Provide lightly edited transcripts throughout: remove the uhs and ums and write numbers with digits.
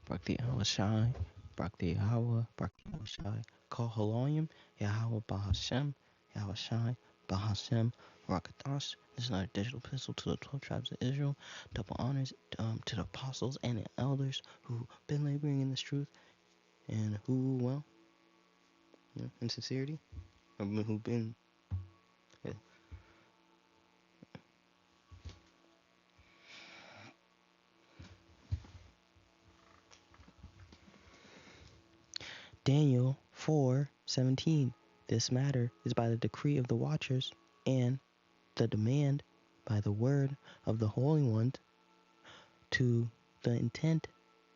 Brakti Shai, Brakti Yahweh, Brakti Shai, Kol Haloyim, Yahweh Bahashem, Yahweh Shai, Bahashem, Rakatash. This is another digital epistle to the 12 tribes of Israel. Double honors to the apostles and the elders who've been laboring in this truth and who, well, in sincerity, who've been. Daniel 4:17. This matter is by the decree of the watchers and the demand by the word of the Holy One, to the intent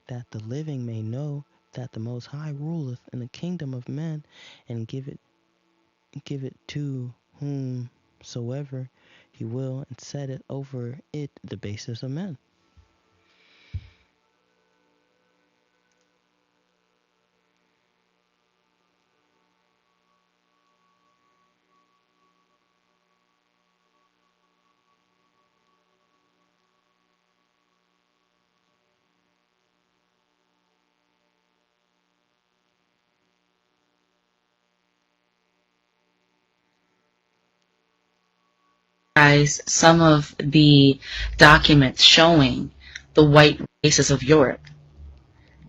that the living may know that the Most High ruleth in the kingdom of men, and give it to whomsoever he will, and set it over it the basis of men. Some of the documents showing the white races of Europe,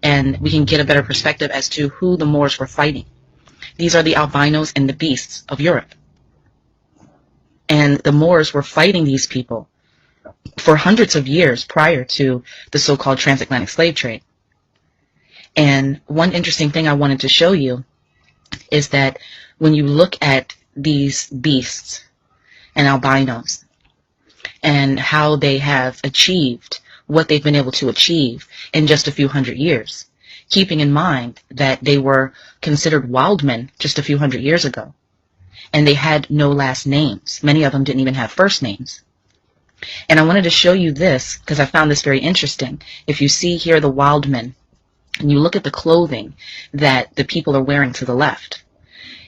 and we can get a better perspective as to who the Moors were fighting. These are the albinos and the beasts of Europe. And the Moors were fighting these people for hundreds of years prior to the so-called transatlantic slave trade. And one interesting thing I wanted to show you is that when you look at these beasts and albinos and how they have achieved what they've been able to achieve in just a few hundred years, keeping in mind that they were considered wild men just a few hundred years ago, and they had no last names. Many of them didn't even have first names. And I wanted to show you this because I found this very interesting. If you see here the wild men, and you look at the clothing that the people are wearing to the left,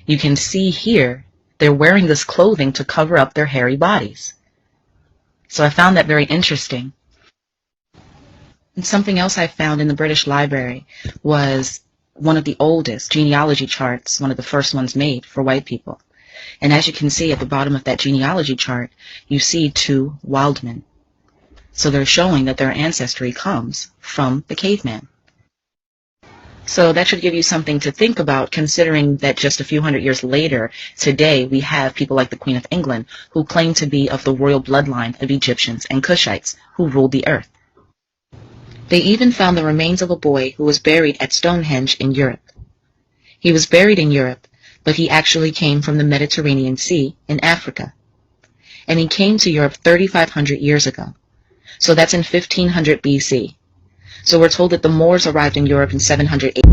you can see here they're wearing this clothing to cover up their hairy bodies. So I found that very interesting. And something else I found in the British Library was one of the oldest genealogy charts, one of the first ones made for white people. And as you can see at the bottom of that genealogy chart, you see two wild men. So they're showing that their ancestry comes from the caveman. So that should give you something to think about, considering that just a few hundred years later, today, we have people like the Queen of England who claim to be of the royal bloodline of Egyptians and Cushites who ruled the earth. They even found the remains of a boy who was buried at Stonehenge in Europe. He was buried in Europe, but he actually came from the Mediterranean Sea in Africa. And he came to Europe 3,500 years ago. So that's in 1500 BC. So we're told that the Moors arrived in Europe in 700 AD.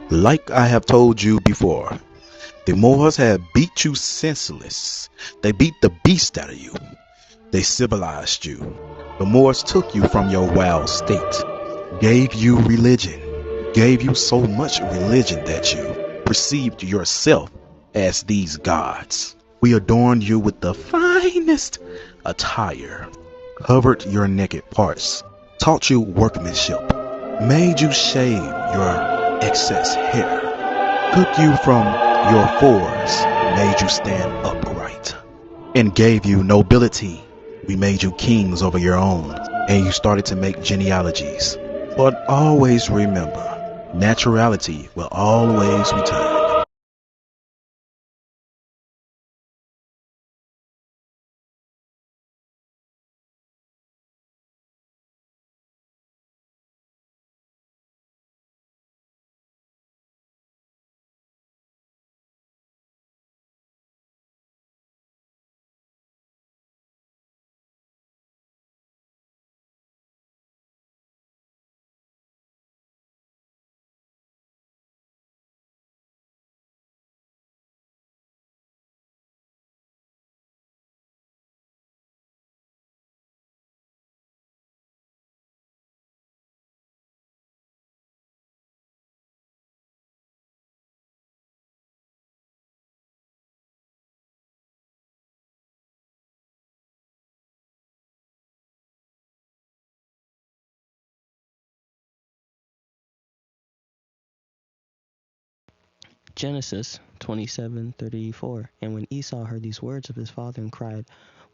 Like I have told you before, the Moors have beat you senseless. They beat the beast out of you. They civilized you. The Moors took you from your wild state, gave you religion, gave you so much religion that you perceived yourself as these gods. We adorned you with the finest attire, covered your naked parts, taught you workmanship, made you shave your excess hair, took you from your fours, made you stand upright, and gave you nobility. We made you kings over your own, and you started to make genealogies. But always remember, naturality will always return. Genesis 27:34. And when Esau heard these words of his father, and cried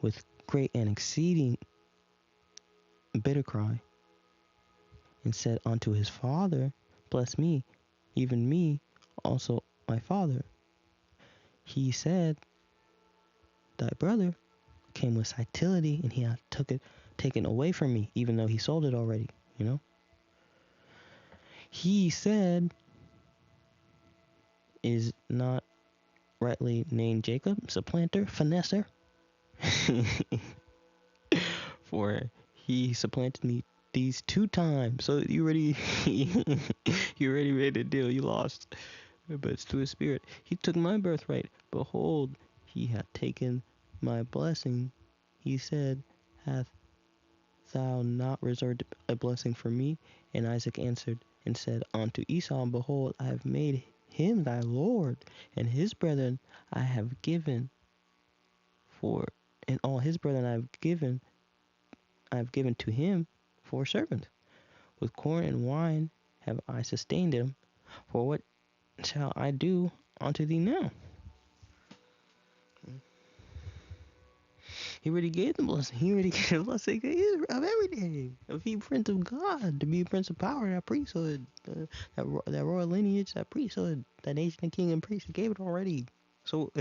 with great and exceeding bitter cry, and said unto his father, Bless me, even me also my father. He said, Thy brother came with subtlety, and he hath took it taken away from me, even though he sold it already, you know. He said, Is not rightly named Jacob, supplanter, finesser? For he supplanted me these 2 times. So you already you already made a deal, you lost. But it's to his spirit. He took my birthright. Behold, he hath taken my blessing. He said, Hath thou not reserved a blessing for me? And Isaac answered and said unto Esau, Behold, I have made him thy Lord, and his brethren I have given and all his brethren I have given to him for servants. With corn and wine have I sustained him. For what shall I do unto thee now? He already gave the blessing. He already gave the blessing of everything. To be prince of God, to be prince of power, that priesthood, that royal lineage, that priesthood, that nation and king and priest. He gave it already. So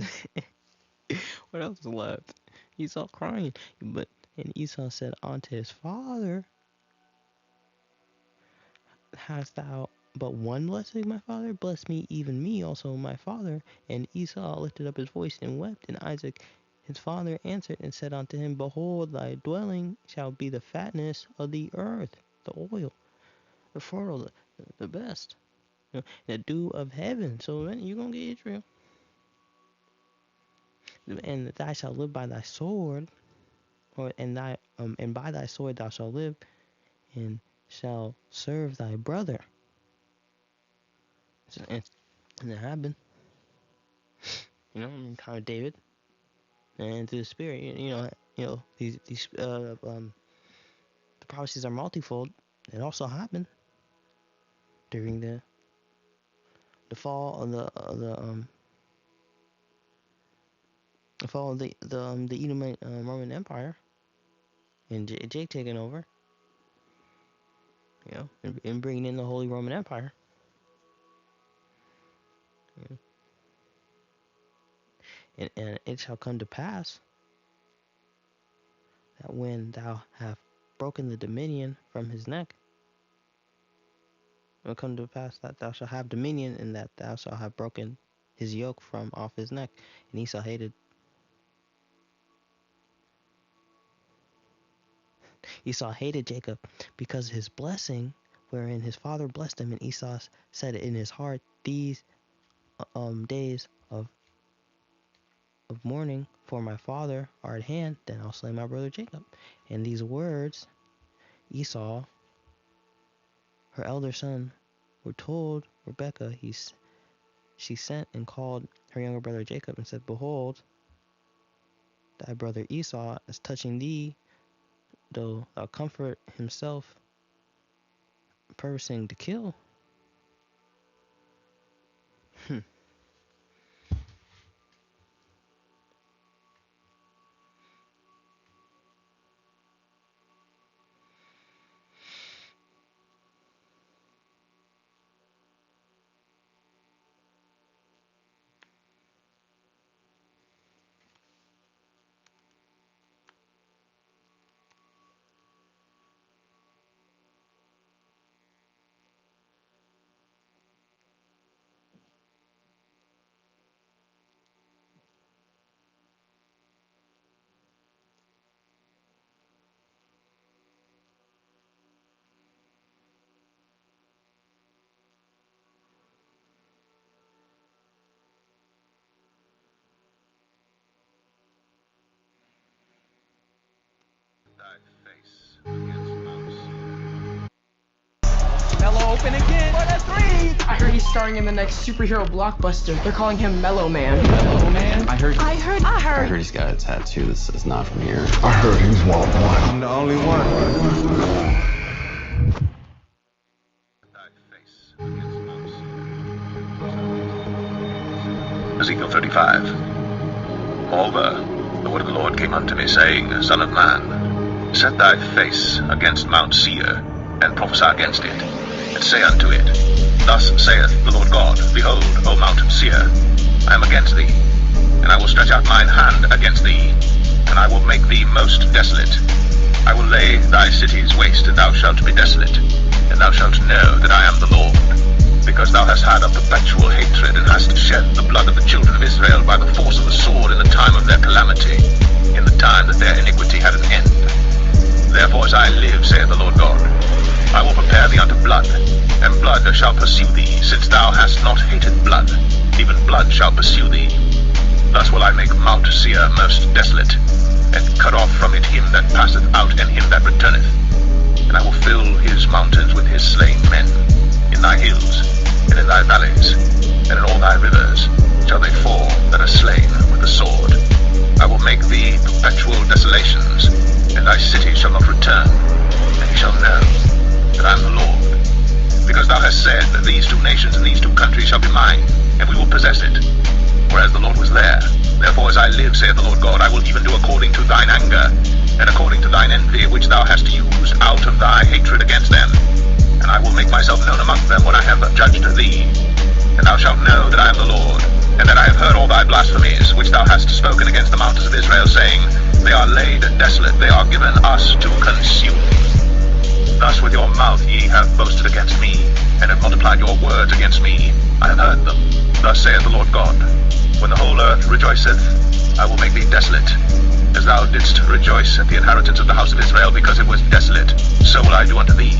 what else is left? Esau crying. And Esau said unto his father, Hast thou but one blessing, my father? Bless me, even me also, my father. And Esau lifted up his voice and wept. And Isaac his father answered and said unto him, Behold, thy dwelling shall be the fatness of the earth, the oil, the fertile, the best, the dew of heaven. So man, you're going to get Israel. And thou shalt live by thy sword, and by thy sword thou shalt live, and shall serve thy brother. And it happened. You know, in the time of David, and through the Spirit, these the prophecies are multifold. It also happened during the fall of the Edomite Roman Empire, and Jake taking over, and bringing in the Holy Roman Empire. And it shall come to pass that when thou have broken the dominion from his neck, it will come to pass that thou shalt have dominion, and that thou shalt have broken his yoke from off his neck. And Esau hated Jacob because of his blessing, wherein his father blessed him. And Esau said in his heart, These days of mourning for my father are at hand, then I'll slay my brother Jacob. And these words Esau, her elder son, were told Rebekah. She sent and called her younger brother Jacob and said, Behold, thy brother Esau is touching thee, though thou comfort himself, purposing to kill. Mellow open again. What a three! I heard he's starring in the next superhero blockbuster. They're calling him Mellow Man. Mellow Man? I heard he's got a tattoo that says not from here. I heard he's one. I'm the only one. Ezekiel 35. Moreover, the word of the Lord came unto me, saying, Son of man, set thy face against Mount Seir, and prophesy against it, and say unto it, Thus saith the Lord God, Behold, O Mount Seir, I am against thee, and I will stretch out mine hand against thee, and I will make thee most desolate. I will lay thy cities waste, and thou shalt be desolate, and thou shalt know that I am the Lord. Because thou hast had a perpetual hatred, and hast shed the blood of the children of Israel by the force of the sword in the time of their calamity, in the time that their iniquity had an end. Therefore as I live, saith the Lord God, I will prepare thee unto blood, and blood shall pursue thee, since thou hast not hated blood, even blood shall pursue thee. Thus will I make Mount Seir most desolate, and cut off from it him that passeth out, and him that returneth. And I will fill his mountains with his slain men. In thy hills, and in thy valleys, and in all thy rivers, shall they fall that are slain with the sword. I will make thee perpetual desolations, and thy city shall not return, and ye shall know that I am the Lord. Because thou hast said, These two nations and these two countries shall be mine, and we will possess it, whereas the Lord was there. Therefore as I live, saith the Lord God, I will even do according to thine anger, and according to thine envy, which thou hast used out of thy hatred against them. And I will make myself known among them when I have judged thee. And thou shalt know that I am the Lord, and that I have heard all thy blasphemies, which thou hast spoken against the mountains of Israel, saying, They are laid desolate, they are given us to consume. Thus with your mouth ye have boasted against me, and have multiplied your words against me. I have heard them. Thus saith the Lord God, When the whole earth rejoiceth, I will make thee desolate, as thou didst rejoice at the inheritance of the house of Israel, because it was desolate, so will I do unto thee.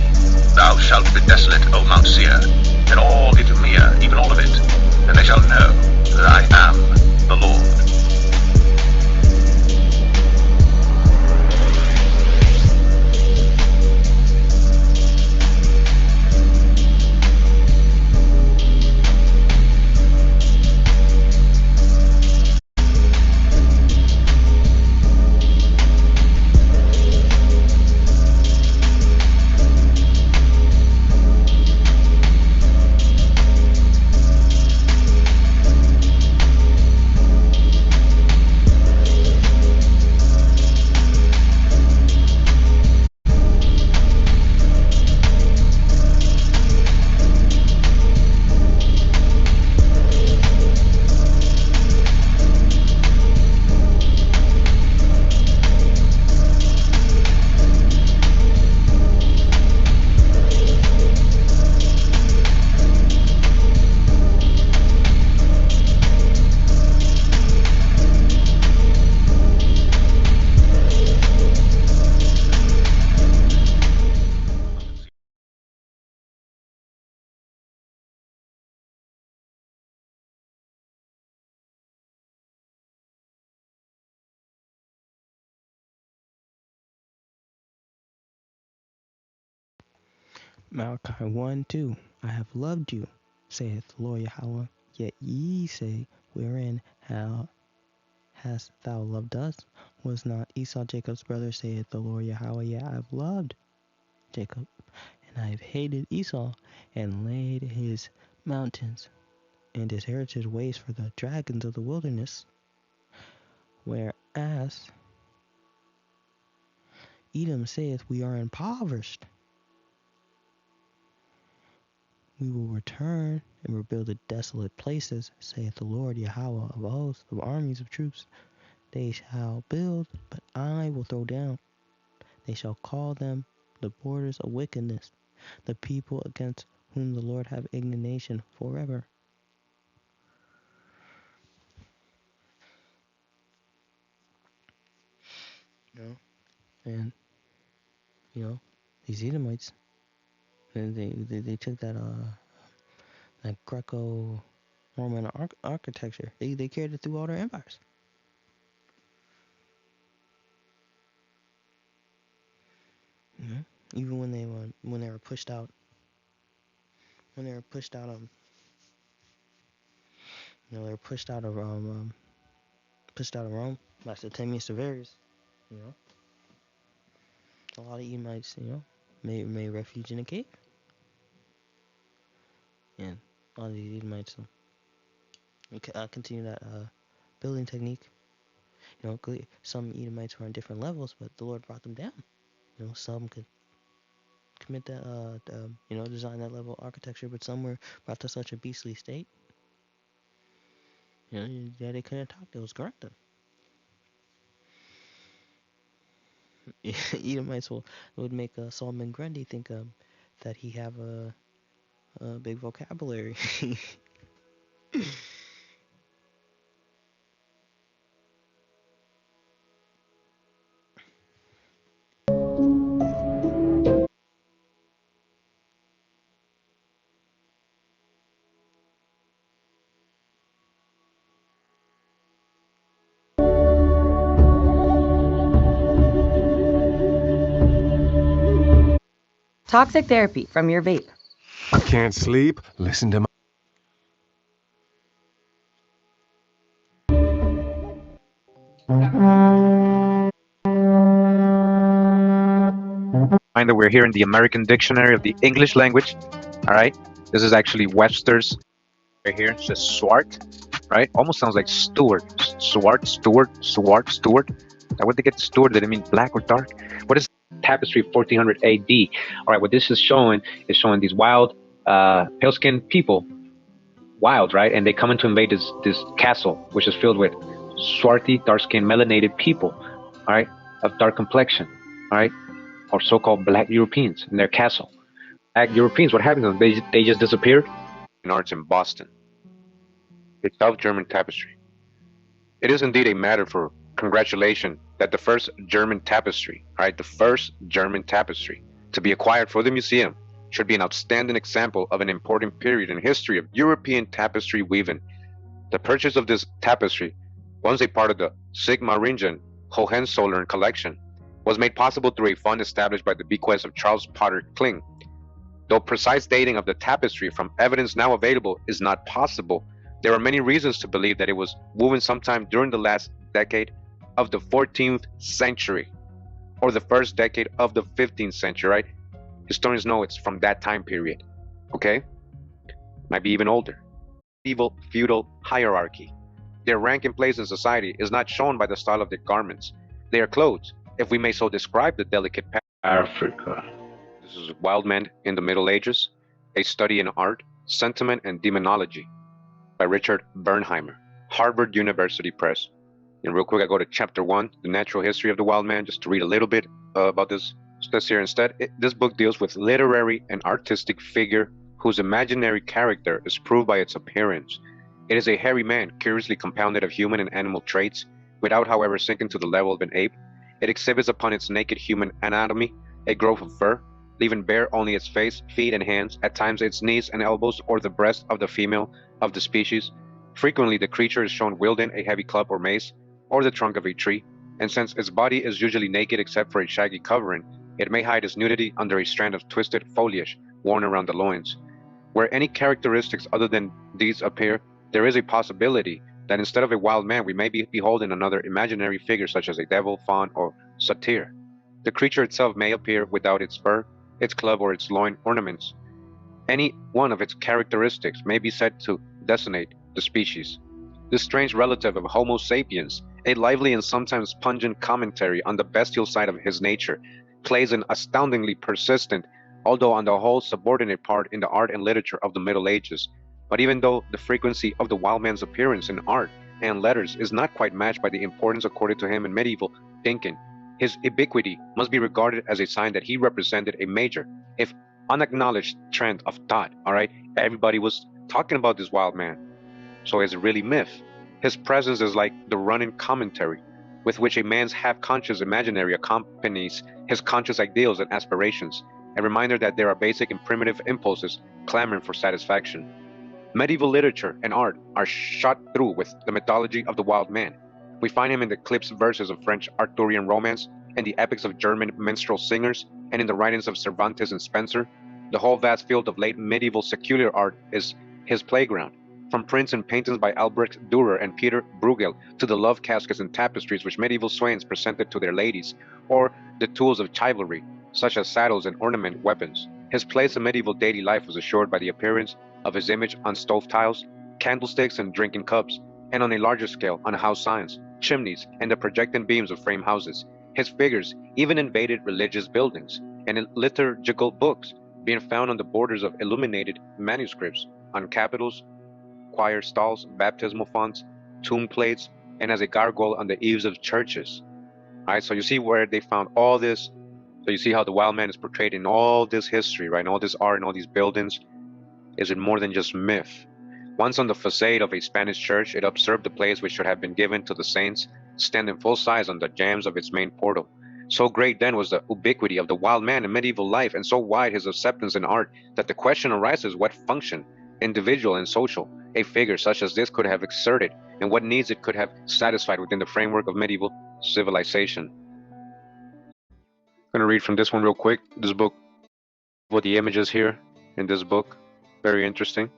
Thou shalt be desolate, O Mount Seir, and all Idumea, even all of it, and they shall know that I am the Lord. Malachi 1:2. I have loved you, saith the Lord Yahweh. Yet ye say, Wherein hast thou loved us? Was not Esau Jacob's brother, saith the Lord Yahweh? Yet I have loved Jacob, and I have hated Esau, and laid his mountains and his heritage waste for the dragons of the wilderness. Whereas Edom saith, We are impoverished. We will return and rebuild the desolate places, saith the Lord Yahweh of hosts, of armies of troops. They shall build, but I will throw down. They shall call them the borders of wickedness, the people against whom the Lord have indignation forever. You know, and these Edomites, they took that Greco-Roman architecture. They carried it through all their empires. Even when they were pushed out, they were pushed out of Rome by Septimius Severus. A lot of Edomites, made refuge in a cave, and all these Edomites continue that building technique. Some Edomites were on different levels, but the Lord brought them down. Some could commit that, design that level of architecture, but some were brought to such a beastly state, that they couldn't talk. They was corrupted. Edomites would make Solomon Grundy think that he have a big vocabulary. Toxic therapy from your vape. I can't sleep. Listen to my. Find that we're here in the American Dictionary of the English language. All right, this is actually Webster's right here. It says swart, right? Almost sounds like steward. Swart, steward, swart, steward. Now, what they get steward? Did it mean black or dark? What is tapestry 1400 AD? All right, what this is showing these wild, pale-skinned people, wild, right? And they come in to invade this castle, which is filled with swarthy, dark-skinned, melanated people, all right, of dark complexion, all right, or so-called black Europeans in their castle. Black Europeans, what happened to them? They just disappeared. In arts in Boston. It's South German tapestry. It is indeed a matter for congratulation that the first German tapestry, right, the first German tapestry to be acquired for the museum should be an outstanding example of an important period in history of European tapestry weaving. The purchase of this tapestry, once a part of the Sigmaringen Hohenzollern collection, was made possible through a fund established by the bequest of Charles Potter Kling. Though precise dating of the tapestry from evidence now available is not possible, there are many reasons to believe that it was woven sometime during the last decade of the 14th century or the first decade of the 15th century, right? Historians know it's from that time period, okay? Might be even older. Medieval feudal hierarchy. Their rank and place in society is not shown by the style of their garments. Their clothes, if we may so describe the delicate Africa. This is Wild Men in the Middle Ages, a study in art, sentiment, and demonology by Richard Bernheimer, Harvard University Press. And real quick, I go to chapter 1, The Natural History of the Wild Man, just to read a little bit about this here instead. This book deals with literary and artistic figure whose imaginary character is proved by its appearance. It is a hairy man, curiously compounded of human and animal traits, without, however, sinking to the level of an ape. It exhibits upon its naked human anatomy a growth of fur, leaving bare only its face, feet, and hands, at times its knees and elbows, or the breast of the female of the species. Frequently, the creature is shown wielding a heavy club or mace, or the trunk of a tree, and since its body is usually naked except for a shaggy covering, it may hide its nudity under a strand of twisted foliage worn around the loins. Where any characteristics other than these appear, there is a possibility that instead of a wild man, we may be beholding another imaginary figure such as a devil, faun, or satyr. The creature itself may appear without its fur, its club, or its loin ornaments. Any one of its characteristics may be said to designate the species. This strange relative of Homo sapiens, a lively and sometimes pungent commentary on the bestial side of his nature, plays an astoundingly persistent, although on the whole subordinate part in the art and literature of the Middle Ages. But even though the frequency of the wild man's appearance in art and letters is not quite matched by the importance accorded to him in medieval thinking, his ubiquity must be regarded as a sign that he represented a major, if unacknowledged, trend of thought. All right, everybody was talking about this wild man. So is it really myth? His presence is like the running commentary with which a man's half-conscious imaginary accompanies his conscious ideals and aspirations, a reminder that there are basic and primitive impulses clamoring for satisfaction. Medieval literature and art are shot through with the mythology of the wild man. We find him in the clipped verses of French Arthurian romance, in the epics of German minstrel singers, and in the writings of Cervantes and Spenser. The whole vast field of late medieval secular art is his playground. From prints and paintings by Albrecht Dürer and Peter Bruegel to the love caskets and tapestries which medieval swains presented to their ladies, or the tools of chivalry, such as saddles and ornament weapons. His place in medieval daily life was assured by the appearance of his image on stove tiles, candlesticks and drinking cups, and on a larger scale, on house signs, chimneys, and the projecting beams of frame houses. His figures even invaded religious buildings, and in liturgical books, being found on the borders of illuminated manuscripts, on capitals, choir stalls, baptismal fonts, tomb plates, and as a gargoyle on the eaves of churches. All right, so you see where they found all this. So you see how the wild man is portrayed in all this history, right? And all this art and all these buildings. Is it more than just myth? Once on the facade of a Spanish church, it usurped the place which should have been given to the saints, standing full size on the jambs of its main portal. So great then was the ubiquity of the wild man in medieval life, and so wide his acceptance in art, that the question arises what function, individual and social, a figure such as this could have exerted, and what needs it could have satisfied within the framework of medieval civilization. I'm going to read from this one real quick. This book, what the images here in this book, very interesting.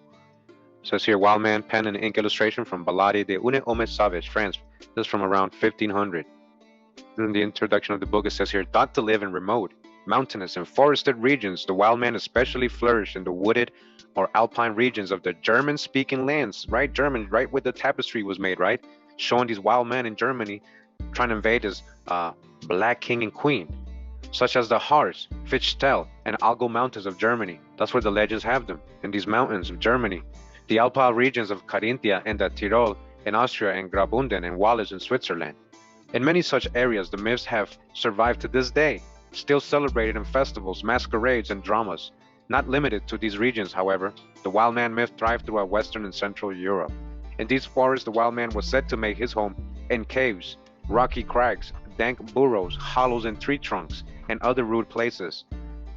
It says here, Wild Man, pen and ink illustration from Ballade de une homme savage, France. This is from around 1500. In the introduction of the book, it says here, thought to live in remote, mountainous, and forested regions, the wild man especially flourished in the wooded or alpine regions of the German-speaking lands, right? German, right where the tapestry was made, right? Showing these wild men in Germany trying to invade his black king and queen, such as the Harz, Fichtel, and Algo mountains of Germany. That's where the legends have them, in these mountains of Germany. The Alpine regions of Carinthia and the Tyrol in Austria, and Graubünden and Wallis in Switzerland. In many such areas, the myths have survived to this day, still celebrated in festivals, masquerades, and dramas. Not limited to these regions, however, the wild man myth thrived throughout Western and Central Europe. In these forests, the wild man was said to make his home in caves, rocky crags, dank burrows, hollows in tree trunks, and other rude places.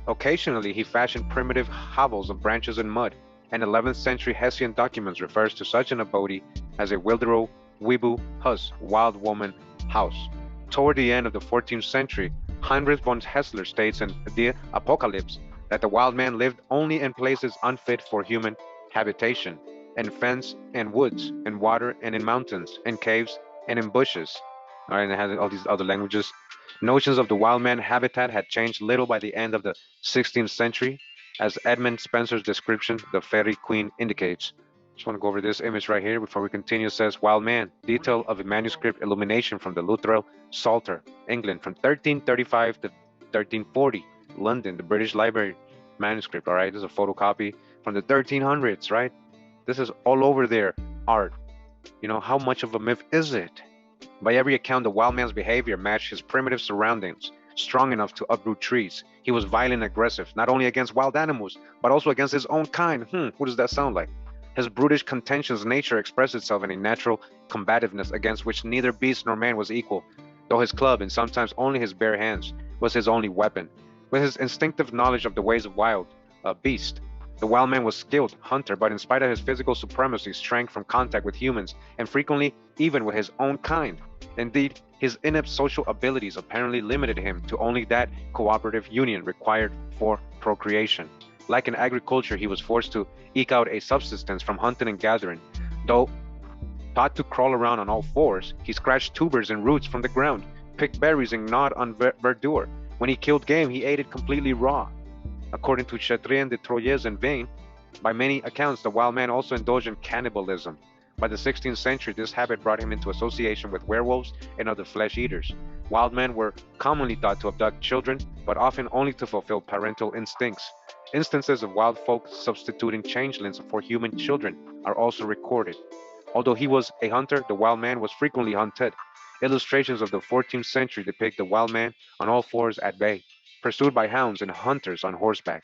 Occasionally, he fashioned primitive hovels of branches and mud, and 11th century Hessian documents refers to such an abode as a Wilderow, Wibu, Hus, wild woman house. Toward the end of the 14th century, Heinrich von Hessler states in Die Apocalypse that the wild man lived only in places unfit for human habitation, in fens and woods, in water and in mountains, in caves and in bushes. All right, and it has all these other languages. Notions of the wild man habitat had changed little by the end of the 16th century, as Edmund Spencer's description, The Fairy Queen, indicates. Just want to go over this image right here before we continue. It says, Wild Man, detail of a manuscript illumination from the Luttrell Psalter, England, from 1335 to 1340, London, the British Library manuscript, all right? This is a photocopy from the 1300s, right? This is all over there, art. You know, how much of a myth is it? By every account, the wild man's behavior matched his primitive surroundings, strong enough to uproot trees. He was violent and aggressive, not only against wild animals, but also against his own kind. What does that sound like? His brutish, contentious nature expressed itself in a natural combativeness against which neither beast nor man was equal, though his club, and sometimes only his bare hands, was his only weapon. With his instinctive knowledge of the ways of wild beast, the wild man was skilled hunter, but in spite of his physical supremacy, shrank from contact with humans, and frequently even with his own kind. Indeed, his inept social abilities apparently limited him to only that cooperative union required for procreation. Like in agriculture, he was forced to eke out a subsistence from hunting and gathering. Though taught to crawl around on all fours, he scratched tubers and roots from the ground, picked berries and gnawed on verdure. When he killed game, he ate it completely raw. According to Chatrien de Troyes and Vain, by many accounts, the wild man also indulged in cannibalism. By the 16th century, this habit brought him into association with werewolves and other flesh eaters. Wild men were commonly thought to abduct children, but often only to fulfill parental instincts. Instances of wild folk substituting changelings for human children are also recorded. Although he was a hunter, the wild man was frequently hunted. Illustrations of the 14th century depict the wild man on all fours at bay, pursued by hounds and hunters on horseback.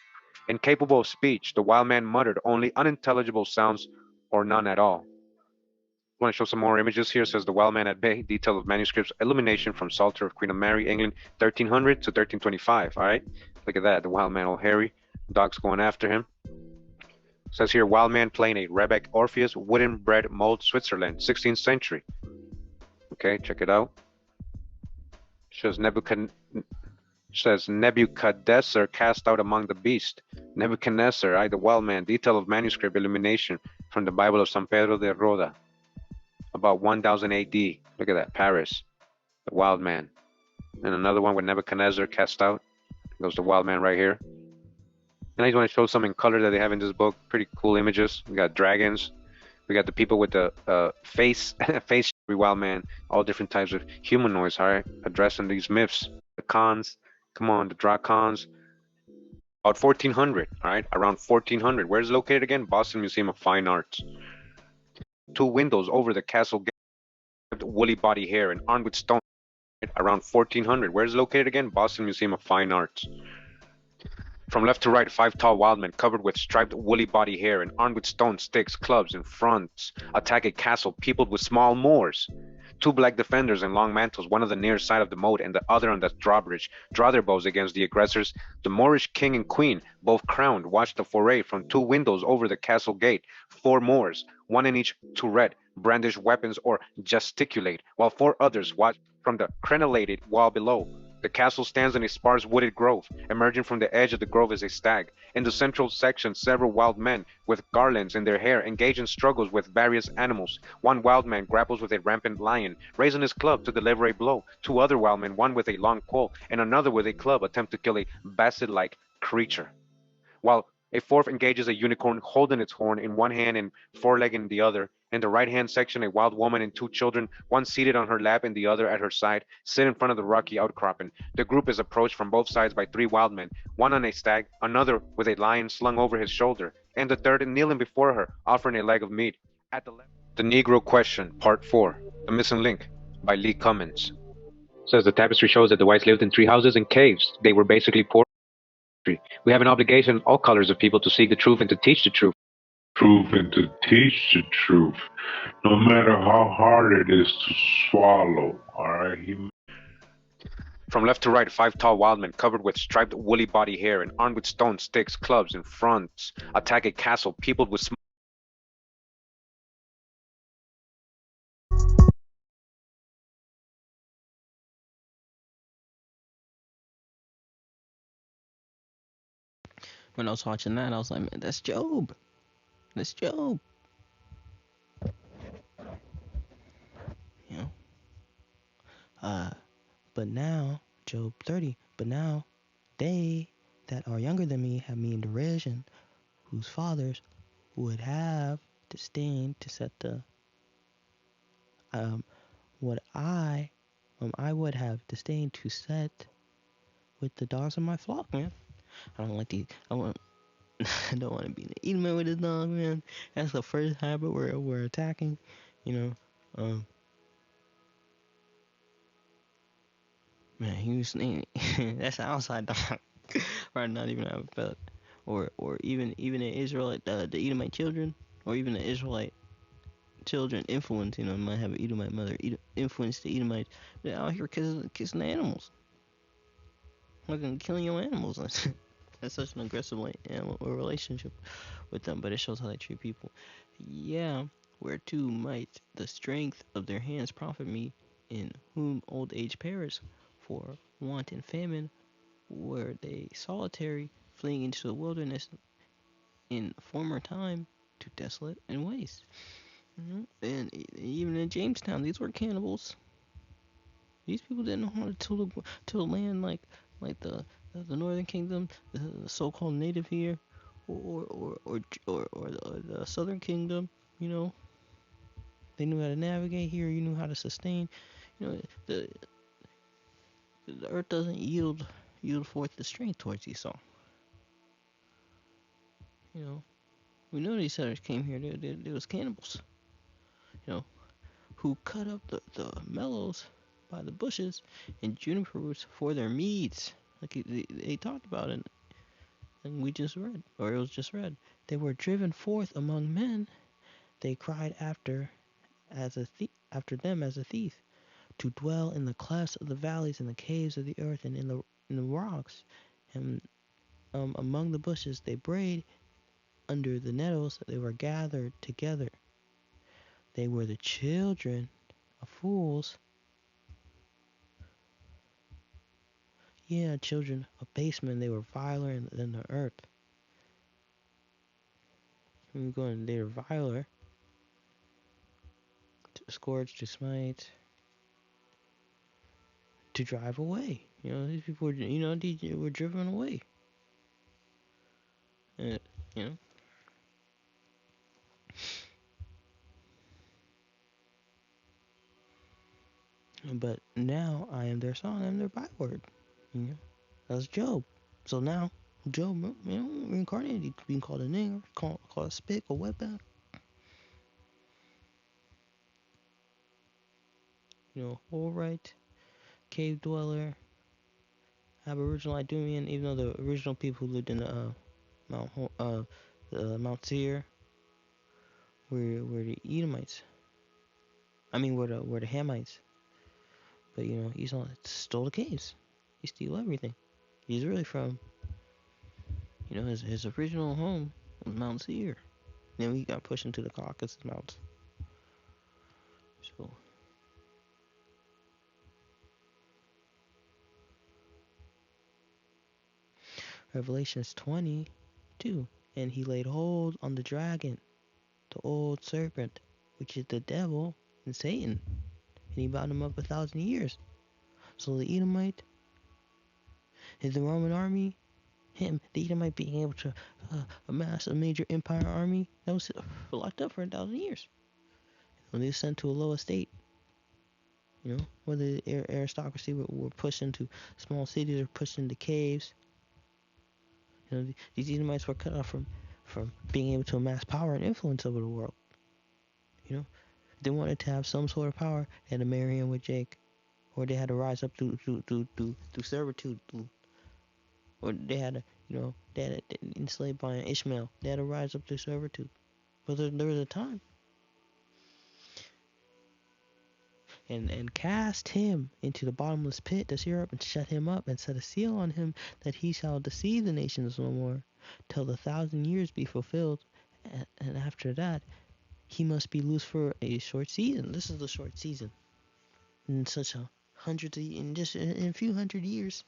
Incapable of speech, the wild man muttered only unintelligible sounds or none at all. I want to show some more images here. It says the wild man at bay, detail of manuscripts, illumination from Psalter of Queen of Mary, England, 1300 to 1325. All right, look at that. The wild man, all hairy, dogs going after him. It says here, wild man playing a Rebek Orpheus, wooden bread mold, Switzerland, 16th century. Okay, check it out. Shows Nebuchadnezzar cast out among the beast. Nebuchadnezzar, the wild man, detail of manuscript illumination from the Bible of San Pedro de Roda, about 1000 AD. Look at that, Paris, the wild man. And another one with Nebuchadnezzar cast out. Goes the wild man right here. And I just want to show some in color that they have in this book. Pretty cool images. We got dragons, We got the people with the face wild man, all different types of humanoids, all right, addressing these myths. The cons, come on, the Dracons. About 1400, all right, around 1400. Where's it located again? Boston Museum of Fine Arts. Two windows over the castle gate, woolly body hair and armed with stone. Right? Around 1400. Where's it located again? Boston Museum of Fine Arts. From left to right, 5 tall wild men covered with striped woolly body hair and armed with stone sticks, clubs, and fronts attack a castle peopled with small Moors. Two black defenders in long mantles, one on the near side of the moat and the other on the drawbridge, draw their bows against the aggressors. The Moorish king and queen, both crowned, watch the foray from two windows over the castle gate. 4 Moors, one in each turret, brandish weapons or gesticulate, while 4 others watch from the crenellated wall below. The castle stands in a sparse wooded grove. Emerging from the edge of the grove is a stag. In the central section, several wild men with garlands in their hair engage in struggles with various animals. One wild man grapples with a rampant lion, raising his club to deliver a blow. 2 other wild men, one with a long pole and another with a club, attempt to kill a basset-like creature, while a fourth engages a unicorn holding its horn in one hand and foreleg in the other. In the right-hand section, a wild woman and 2 children, one seated on her lap and the other at her side, sit in front of the rocky outcropping. The group is approached from both sides by 3 wild men, one on a stag, another with a lion slung over his shoulder, and the third kneeling before her, offering a leg of meat. At the left, The Negro Question, Part 4, The Missing Link, by Lee Cummins. Says the tapestry shows that the whites lived in tree houses and caves. They were basically poor. We have an obligation, all colors of people, to seek the truth and to teach the truth. Truth and to teach the truth, no matter how hard it is to swallow. All right. From left to right, 5 tall wild men covered with striped woolly body hair and armed with stone sticks, clubs, and fronts attack a castle peopled with small. When I was watching that, I was like, man, that's Job. That's Job. You know? But now, Job 30, but now they that are younger than me have me in derision, whose fathers would have disdained to set the what I would have disdained to set with the dogs of my flock, man. I don't like these. I don't want to be an Edomite with his dog, man. That's the first habit we're attacking, you know. Man, he was that's an outside dog, or not even have a pet, or even an Israelite, the Edomite children, or even the Israelite children influence, might have an Edomite mother, influence the Edomites. They're out here kissing the animals, like killing your animals. That's such an aggressive animal relationship with them, but it shows how they treat people. Yeah, whereto might the strength of their hands profit me, in whom old age perish, for want and famine were they solitary, fleeing into the wilderness in former time, to desolate and waste. And even in Jamestown, these were cannibals. These people didn't know how to till land like the Northern Kingdom, the so-called native here, or the Southern Kingdom. They knew how to navigate here. You knew how to sustain. The earth doesn't yield forth the strength towards Esau. We know these settlers came here. They was cannibals. Who cut up the mellows by the bushes and juniper roots for their meats. Like they talked about it, and we just read, or it was just read. They were driven forth among men. They cried after them as a thief, to dwell in the clefts of the valleys, in the caves of the earth, and in the rocks, and among the bushes they brayed. Under the nettles they were gathered together. They were the children of fools. Yeah, children of basemen. They were viler than the earth. We're going, they were viler. To scourge, to smite, to drive away. These people were, they were driven away. And, But now I am their son, I am their byword. You know, that's Job. So now Job, reincarnated, he being called a nigger, called a spick, a wetback. Horite, cave dweller, Aboriginal Idumean. Even though the original people who lived in the Mount Seir were the Edomites. I mean, were the Hamites. But he's stole the caves. He steal everything. He's really from his original home was Mount Seir. Then he got pushed into the Caucasus Mountains. So Revelations 22, and he laid hold on the dragon, the old serpent, which is the devil and Satan, and he bound him up 1,000 years. So the Edomite, the Roman army, the Edomite being able to amass a major empire army, that was locked up for 1,000 years. When they were sent to a low estate, where the aristocracy were pushed into small cities or pushed into caves. These Edomites were cut off from being able to amass power and influence over the world. If they wanted to have some sort of power, they had to marry in with Jake, or they had to rise up through servitude, or they had to, enslaved by an Ishmael. They had to rise up through servitude. But there was a time. And cast him into the bottomless pit, the syrup, and shut him up, and set a seal on him, that he shall deceive the nations no more, till the 1,000 years be fulfilled, and after that, he must be loose for a short season. This is the short season. In such a in a few hundred years,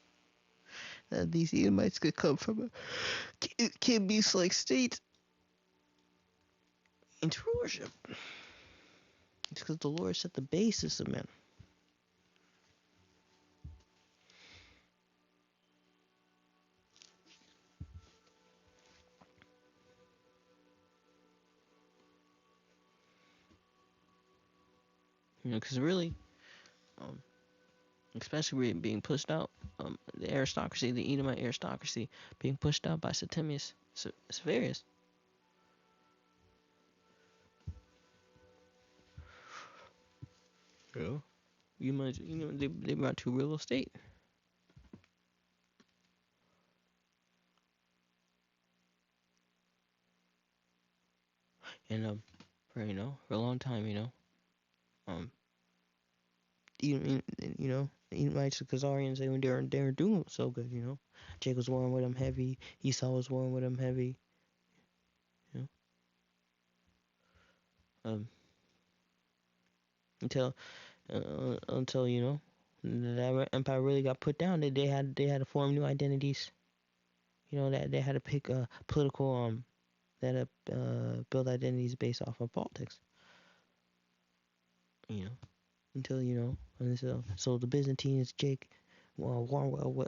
that these Edomites could come from a kid beast like state into rulership. It's because the Lord set the basis of men. Because really, especially being pushed out, the aristocracy, the Edomite aristocracy, being pushed out by Septimius Severus. They brought to real estate. And for a long time, even the Edomites, the Khazarians, they were doing so good. Jacob was warring with them heavy. Esau was warring with them heavy. Until that empire really got put down. They had to form new identities. That they had to pick a political that build identities based off of politics. Until so the Byzantines, Jake, warred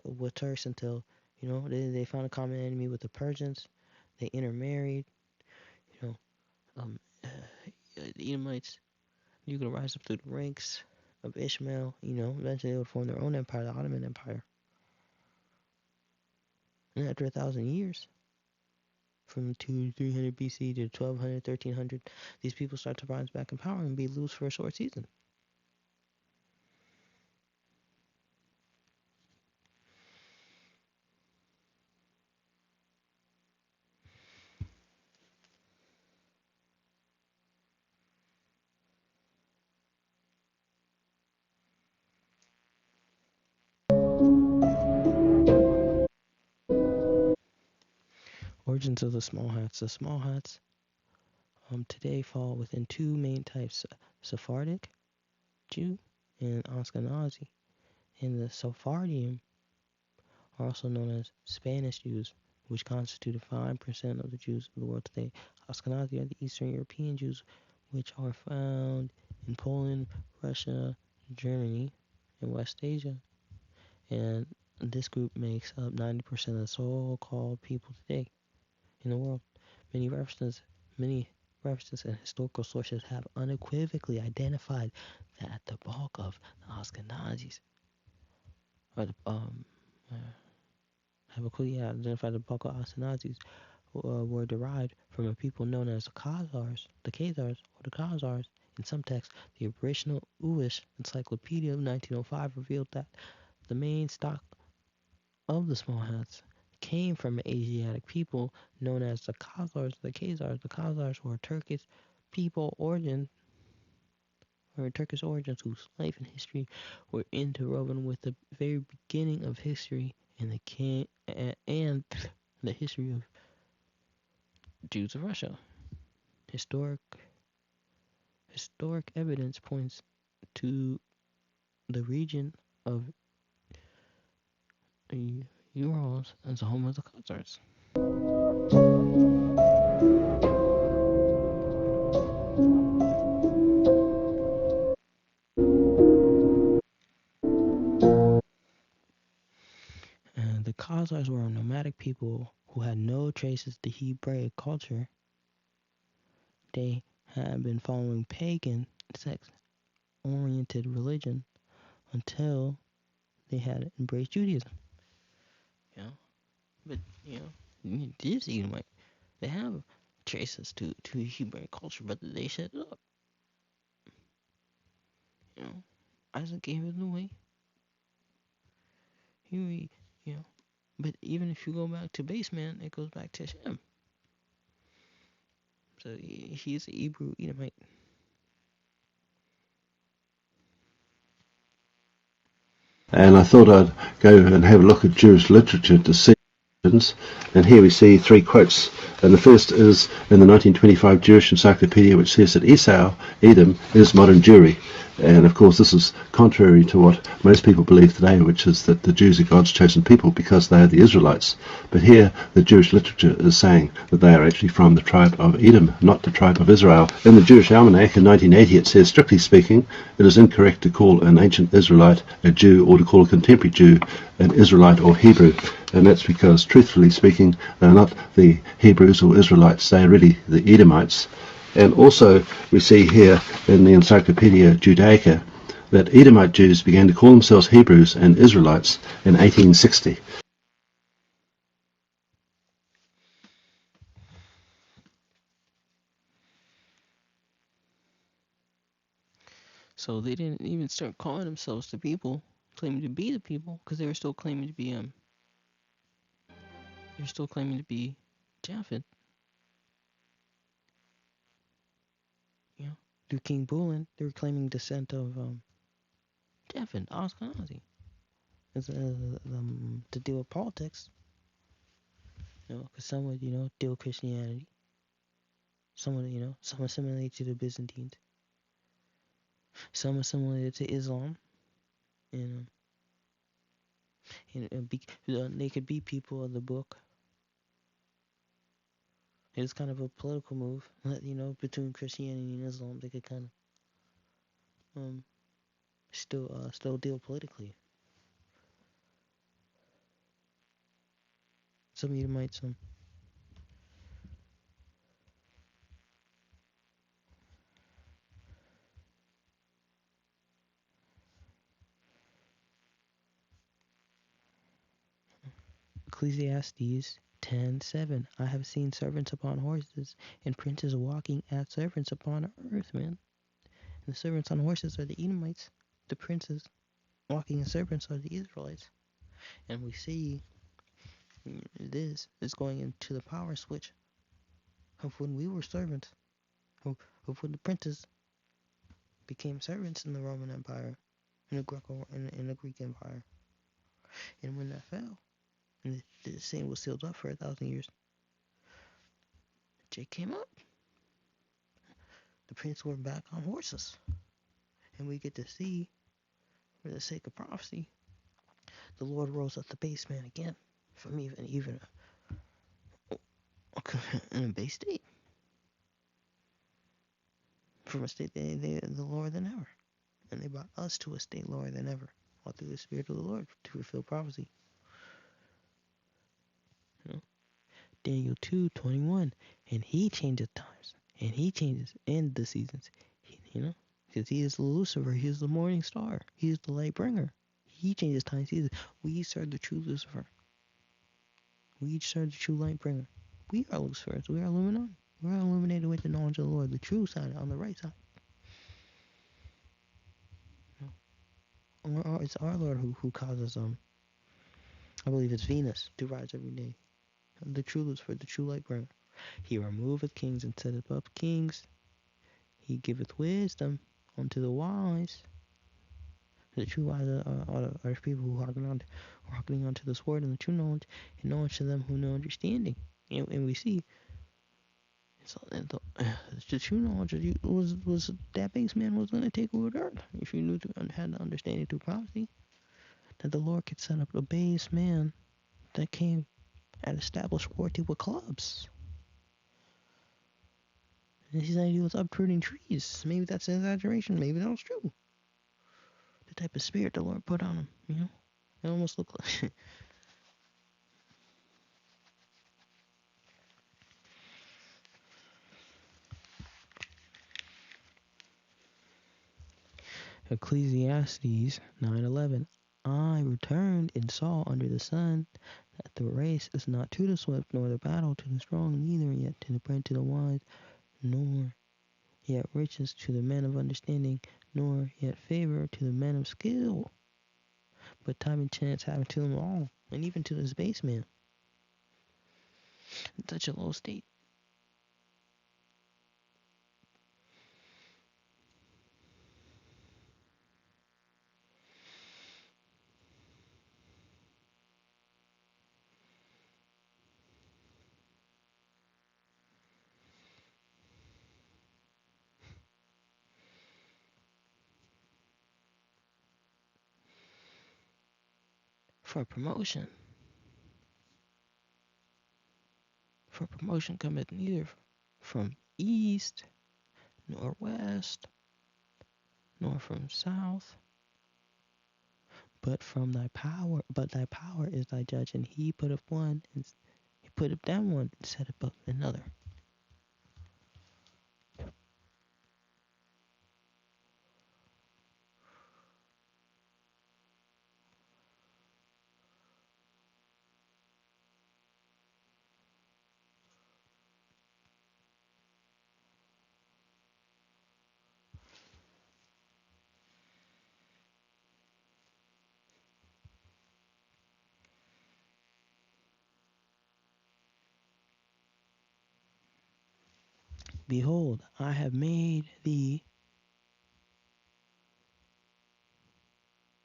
with Turks until they found a common enemy with the Persians. They intermarried. The Edomites, you could rise up through the ranks of Ishmael. Eventually they would form their own empire, the Ottoman Empire. And after 1,000 years, from 300 BC to 1200, 1300, these people start to rise back in power and be loose for a short season. Origins of the small hats. The small hats today fall within two main types: Sephardic Jew and Ashkenazi. And the Sephardim are also known as Spanish Jews, which constitute 5% of the Jews of the world today. Ashkenazi are the Eastern European Jews, which are found in Poland, Russia, Germany, and West Asia. And this group makes up 90% of the so-called people today in the world. Many references and historical sources have unequivocally identified that the bulk of the Ashkenazis, or the, Habakkuk identified the bulk of Ashkenazis were derived from a people known as the Khazars, or the Khazars. In some texts, the original Uish Encyclopedia of 1905 revealed that the main stock of the small hats came from an Asiatic people known as the Khazars. The Khazars were Turkish people Turkish origins whose life and history were interwoven with the very beginning of history and the history of Jews of Russia. Historic evidence points to the region of the Urals as the home of the Khazars. And the Khazars were a nomadic people who had no traces to Hebraic culture. They had been following pagan, sex-oriented religion until they had embraced Judaism. You know, but these Edomites, they have traces to Hebraic culture, but they set it up. Isaac gave it away. But even if you go back to base man, it goes back to Shem. So he's a Hebrew Edomite. And I thought I'd go and have a look at Jewish literature to see. And here we see three quotes. And the first is in the 1925 Jewish Encyclopedia, which says that Esau, Edom, is modern Jewry. And of course this is contrary to what most people believe today, which is that the Jews are God's chosen people because they are the Israelites. But here the Jewish literature is saying that they are actually from the tribe of Edom, not the tribe of Israel. In the Jewish Almanac in 1980 it says, strictly speaking, it is incorrect to call an ancient Israelite a Jew or to call a contemporary Jew an Israelite or Hebrew. And that's because, truthfully speaking, they're not the Hebrews or Israelites, they're really the Edomites. And also we see here in the Encyclopedia Judaica that Edomite Jews began to call themselves Hebrews and Israelites in 1860. So they didn't even start calling themselves the people, claiming to be the people, because they were still claiming to be Japhet. Through King Bulin, they were claiming descent of Japhet, Ashkenazi. To deal with politics, because some would, deal with Christianity. Some would, some assimilated to the Byzantines. Some assimilated to Islam. And they could be people of the book. It's kind of a political move, between Christianity and Islam. They could kind of still deal politically. Some Edomites, Ecclesiastes 10:7. I have seen servants upon horses and princes walking as servants upon earth, man. And the servants on horses are the Edomites. The princes walking as servants are the Israelites. And we see this is going into the power switch of when we were servants, of when the princes became servants in the Roman Empire, in the Greek Empire. And when that fell, and the same was sealed up for 1,000 years, Jake came up. The princes were back on horses. And we get to see, for the sake of prophecy, the Lord rose up the base man again from even in a base state. From a state the lower than ever. And they brought us to a state lower than ever, all through the Spirit of the Lord, to fulfill prophecy. Daniel 2:21, and he changes times, and he changes in the seasons. Because he is Lucifer. He is the morning star. He is the light bringer. He changes time seasons. We serve the true Lucifer. We serve the true light bringer. We are Lucifers. We are Illuminati. We are illuminated with the knowledge of the Lord, the true side on the right side. It's our Lord who causes I believe it's Venus to rise every day. The true Lucifer, the true light bringer. He removeth kings and setteth up kings. He giveth wisdom unto the wise. The true wise are people who hearkening unto this word and the true knowledge, and knowledge to them who know understanding. And we see the true knowledge was that base man was going to take over the earth. If you had the understanding through prophecy, that the Lord could set up a base man that came and established 40 with clubs. And he said he was uprooting trees. Maybe that's an exaggeration. Maybe that was true. The type of spirit the Lord put on him, It almost looked like... Ecclesiastes 9:11. I returned and saw under the sun that the race is not to the swift, nor the battle to the strong, neither yet to the bread to the wise, nor yet riches to the men of understanding, nor yet favor to the men of skill. But time and chance happen to them all, and even to this base man. In such a low state. For promotion. For promotion cometh neither from east, nor west, nor from south, but from thy power. But thy power is thy judge, and he put up one, and he put up down one, and set up another. Behold, I have made thee.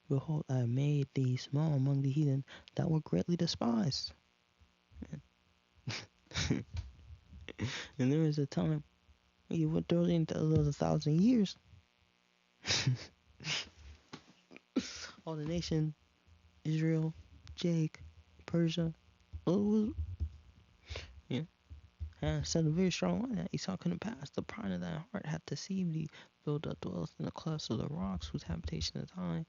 Behold, I have made thee small among the heathen, that were greatly despised. And there was a time, you went through into 1,000 years. All the nation, Israel, Jake, Persia, set a very strong line that Esau couldn't pass. The pride of thy heart hath deceived thee, though thou dwellest in the clefts of the rocks, whose habitation is high.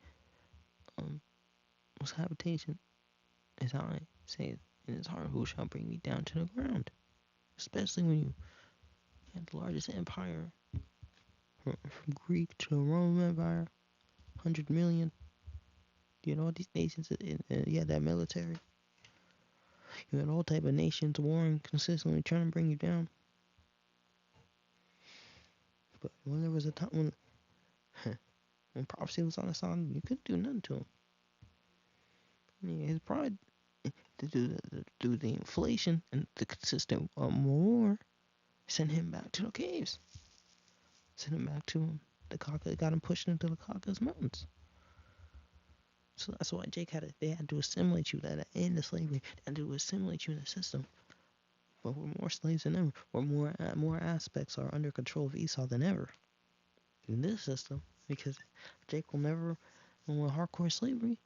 Whose habitation is high, saith in his heart, who shall bring me down to the ground? Especially when you had the largest empire from Greek to the Roman Empire, 100 million. You had all these nations, and you had that military. You had all type of nations warring consistently, trying to bring you down. But when there was a time when prophecy was on his side, you couldn't do nothing to him. His pride, to do the inflation and the consistent war, sent him back to the caves. Sent him back to the Caucasus, got him pushed into the Caucasus Mountains. So that's why they had to assimilate you, that end the slavery, and to assimilate you in the system. But we're more slaves than ever. More aspects are under control of Esau than ever in this system, because Jake will never, with hardcore slavery,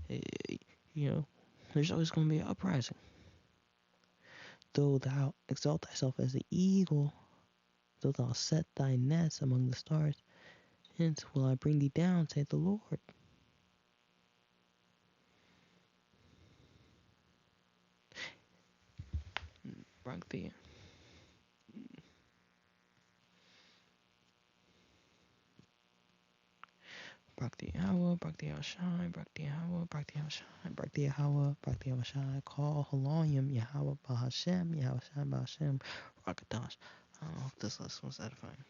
there's always going to be an uprising. Though thou exalt thyself as the eagle, though thou set thy nest among the stars, hence will I bring thee down, saith the Lord. Bring thee. Brakti Yahweh, Brakti Yahshai, Brakti Yahweh, Brakti Yahshai, Brakti Yahweh, Brakti Yahshai, call Haloyim, Yahweh Bahashem, Yahweh Bahashem, Rakatash. I don't know if this lesson was edifying.